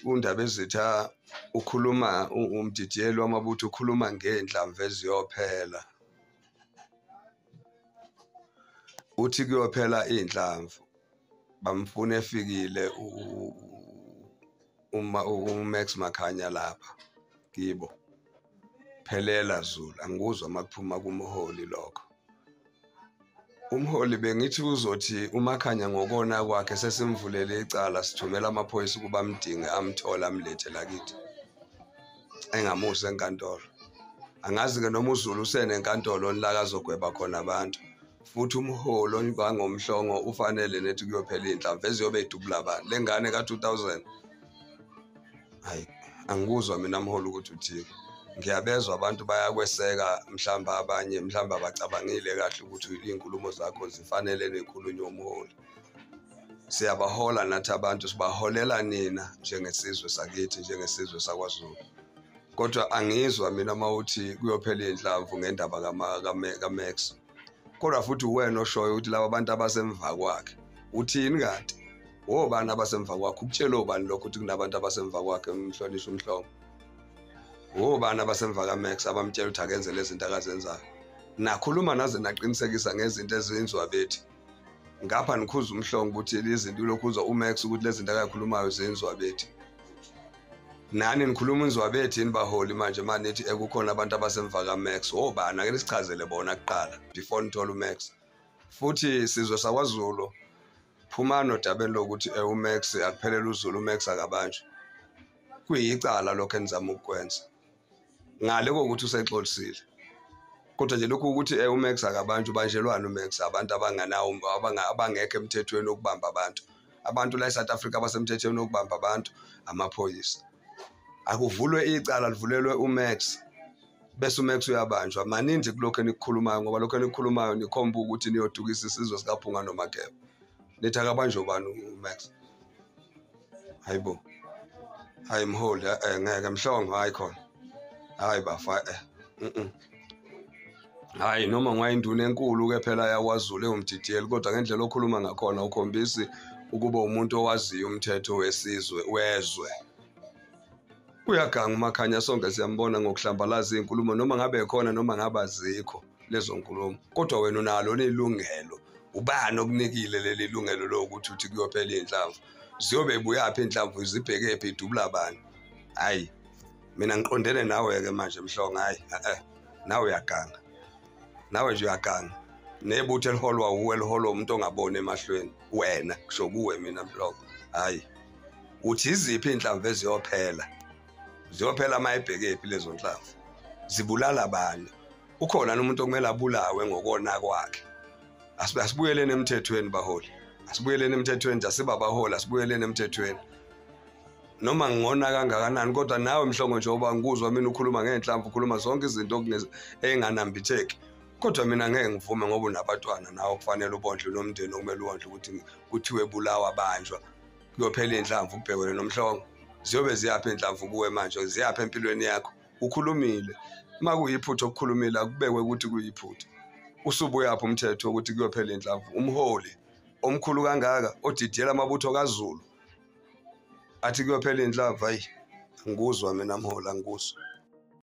uNdaba Ezitha ukhuluma umdidiyeli wamabutho ukhuluma ngendlamvu eziyophela. Uthi kuyophela indlamvu bamfuna efikile uMax Makhanya lapha kibo. Phelela Zulu angikuzwa makuphuma kumholi lokho. Umholi bengithi uzothi uMakhanya ngokona kwakhe sesimvulele icala sithumela amaphoyisa ukuba amdinge amthola amlethe lakithi. Engamuse enkantolo. Angazi ke noma uZulu usenenkantolo onlaka azogweba khona abantu. Futhi umholi ongangomhlongo ufanele nethi kuyophela indlamvu eziyobe idubula abantu. Lengane ka2000. Hayi angikuzwa mina mholi ukuthi uthini. Ngiyabezwa abantu bayakweseka mhlamba abanye mhlamba bacabangile kahle ukuthi inkulumo zakho zifanele nekhulunywa umholi. Siyabahola nathi abantu sibaholela nina njengesizwe sakithi njengesizwe sakwaZulu. Kodwa angizwa mina mawuthi kuyophela indlamvu ngendaba kaMax. Kodwa futhi uwena oshoyo ukuthi laba bantu abasemva kwakhe uthini kanti? Wobani abasemva kwakhe? Ukutshela obani lokho ukuthi kunabantu abasemva kwakhe umhlonishwa umhlongo? Wobani abasemva kaMax abamtshela ukuthi akenze lezi zinto akazenzayo? Nakhuluma naze naqinisekisa ngezinto ezenziwa bethi. Ngapha nikhuza umhlongo ukuthi lezi zinto lokuzwa uMax ukuthi lezi zinto akakhulumayo zenziwa bethi. Nani nikhuluma inzwa bethi inibaholi manje manithi ekukhona abantu abasemva kaMax. Wobani ake sichazele bona kuqala before nithola uMax. Futhi sizwe sakwaZulu phuma nodabeni lokuthi uMax akuphelele uZulu uMax akabanjwe. Kuyicala lokho enizama ukukwenza. Ngale kokuthi usexolisile. Kodwa nje lokho ukuthi uMax akabanjwe banjelwana uMax abantu abanganawo abangekho emthethweni okubamba abantu. Abantu la eSouth Africa abasemthethweni okubamba abantu amaphoyisa. Akuvulwe icala livulelwe uMax bese uMax uyabanjwa. Maninzi kulokho enikukhulumayo ngoba lokho enikukhulumayo nikhomba ukuthi niyodukisa isizwe sikaPhunga noMageba. Nithi akabanjwe ubani uMax? Hayibo. Hayi mholi ngeke mhlongo hayi khona. Hayi bafa hayi noma ngwayinduna enkulu ke phela yakwaZulu umdidiyeli kodwa ngendlela okhuluma ngakhona ukhombisi ukuba umuntu owaziyo umthetho wesizwe wezwe. Uyaganga uMakhanya sonke siyambona ngokuhlambalaza inkulumo noma ngabe khona noma ngabazikho lezo nkulumo. Kodwa wena unalo ilungelo. Ubani okunikile leli lungelo lokuthi uthi kuyophela indlamvu? Ziyobe buyaphi indlamvu zibheke phi idubula abantu? Hayi mina ngiqondene nawe ke manje mhlongo hayi nawe uyaganga. Nawe nje uyaganga. Nebutho eliholwa uwe eliholwa umuntu ongabona emahlweni wena kusho kuwe mina mhlongo. Hayi uthi iziphi indlamvu eziyophela? Ziyophela mayibheke phi lezo ndlamvu? Zibulala abantu. Ukhona umuntu okumele abulawe ngokona kwakhe. Asibuyeleni emthethweni baholi. Asibuyeleni emthethweni nje asibabaholi asibuyeleni emthethweni. Noma ngingona kangakanani kodwa nawe mhlongo njengoba ngikuzwa mina ukhuluma ngenhlamvu ukhuluma zonke izinto enganambitheki. Kodwa mina ngeke ngivume ngoba unabatwana nawe kufanele ubondle nomndeni okumele uwondle ukuthi kuthiwe bulawa abanjwa. Kuyophela indlamvu ubhekene nomhlongo. Ziyobe ziyaphi indlamvu kuwe manje? Ziyaphi empilweni yakho? Ukhulumile. Uma kuyiphutho okukhulumile akubekwe ukuthi kuyiphutho. Usubuyaphi umthetho ukuthi kuyophela indlamvu? Umholi omkhulu kangaka odidiyela amabutho kaZulu athi kuyophela indlamvu hayi angikuzwa mina mholi angikuzwa.